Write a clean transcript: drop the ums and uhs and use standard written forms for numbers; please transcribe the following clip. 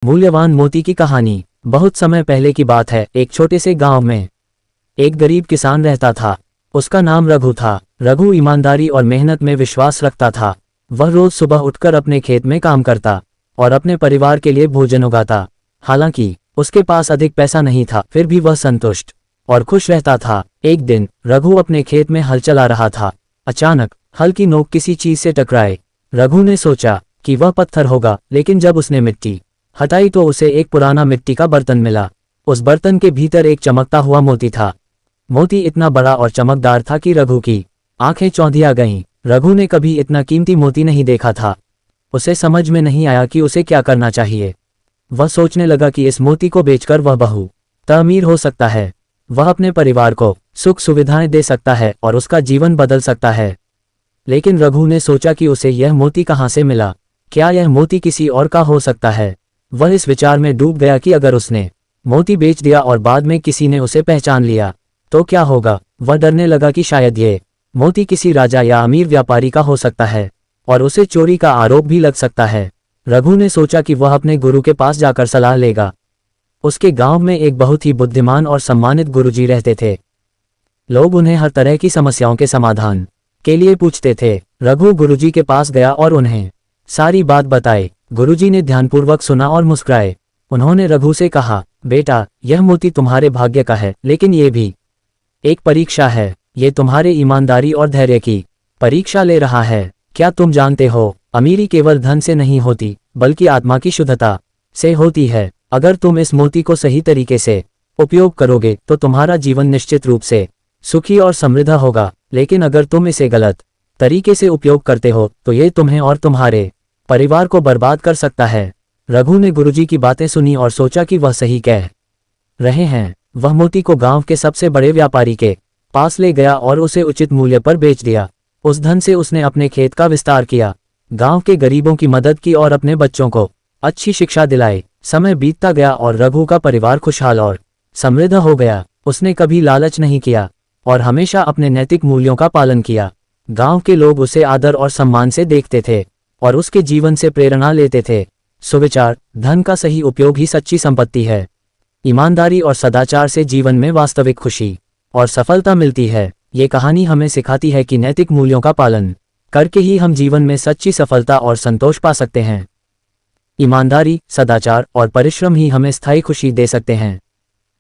मूल्यवान मोती की कहानी। बहुत समय पहले की बात है। एक छोटे से गांव में एक गरीब किसान रहता था। उसका नाम रघु था। रघु ईमानदारी और मेहनत में विश्वास रखता था। वह रोज सुबह उठकर अपने खेत में काम करता और अपने परिवार के लिए भोजन उगाता। हालांकि उसके पास अधिक पैसा नहीं था, फिर भी वह संतुष्ट और खुश रहता था। एक दिन रघु अपने खेत में हल चला रहा था। अचानक हल की नोक किसी चीज से टकराए। रघु ने सोचा कि वह पत्थर होगा, लेकिन जब उसने मिट्टी हटाई तो उसे एक पुराना मिट्टी का बर्तन मिला। उस बर्तन के भीतर एक चमकता हुआ मोती था। मोती इतना बड़ा और चमकदार था कि रघु की आंखें चौंधिया गईं। रघु ने कभी इतना कीमती मोती नहीं देखा था। उसे समझ में नहीं आया कि उसे क्या करना चाहिए। वह सोचने लगा कि इस मोती को बेचकर वह बहुत अमीर हो सकता है। वह अपने परिवार को सुख सुविधाएं दे सकता है और उसका जीवन बदल सकता है। लेकिन रघु ने सोचा कि उसे यह मोती कहाँ से मिला। क्या यह मोती किसी और का हो सकता है? वह इस विचार में डूब गया कि अगर उसने मोती बेच दिया और बाद में किसी ने उसे पहचान लिया तो क्या होगा। वह डरने लगा कि शायद ये मोती किसी राजा या अमीर व्यापारी का हो सकता है और उसे चोरी का आरोप भी लग सकता है। रघु ने सोचा कि वह अपने गुरु के पास जाकर सलाह लेगा। उसके गांव में एक बहुत ही बुद्धिमान और सम्मानित गुरुजी रहते थे। लोग उन्हें हर तरह की समस्याओं के समाधान के लिए पूछते थे। रघु गुरुजी के पास गया और उन्हें सारी बात बताई। गुरुजी ने ध्यानपूर्वक सुना और मुस्कुराए। उन्होंने रघु से कहा, बेटा, यह मोती तुम्हारे भाग्य का है, लेकिन ये भी एक परीक्षा है। ये तुम्हारे ईमानदारी और धैर्य की परीक्षा ले रहा है। क्या तुम जानते हो, अमीरी केवल धन से नहीं होती, बल्कि आत्मा की शुद्धता से होती है। अगर तुम इस मोती को सही तरीके से उपयोग करोगे तो तुम्हारा जीवन निश्चित रूप से सुखी और समृद्ध होगा। लेकिन अगर तुम इसे गलत तरीके से उपयोग करते हो तो ये तुम्हें और तुम्हारे परिवार को बर्बाद कर सकता है। रघु ने गुरुजी की बातें सुनी और सोचा कि वह सही कह रहे हैं। वह मोती को गांव के सबसे बड़े व्यापारी के पास ले गया और उसे उचित मूल्य पर बेच दिया। उस धन से उसने अपने खेत का विस्तार किया, गांव के गरीबों की मदद की और अपने बच्चों को अच्छी शिक्षा दिलाई। समय बीतता गया और रघु का परिवार खुशहाल और समृद्ध हो गया। उसने कभी लालच नहीं किया और हमेशा अपने नैतिक मूल्यों का पालन किया। गांव के लोग उसे आदर और सम्मान से देखते थे और उसके जीवन से प्रेरणा लेते थे। सुविचार, धन का सही उपयोग ही सच्ची संपत्ति है। ईमानदारी और सदाचार से जीवन में वास्तविक खुशी और सफलता मिलती है। ये कहानी हमें सिखाती है कि नैतिक मूल्यों का पालन करके ही हम जीवन में सच्ची सफलता और संतोष पा सकते हैं। ईमानदारी, सदाचार और परिश्रम ही हमें स्थायी खुशी दे सकते हैं।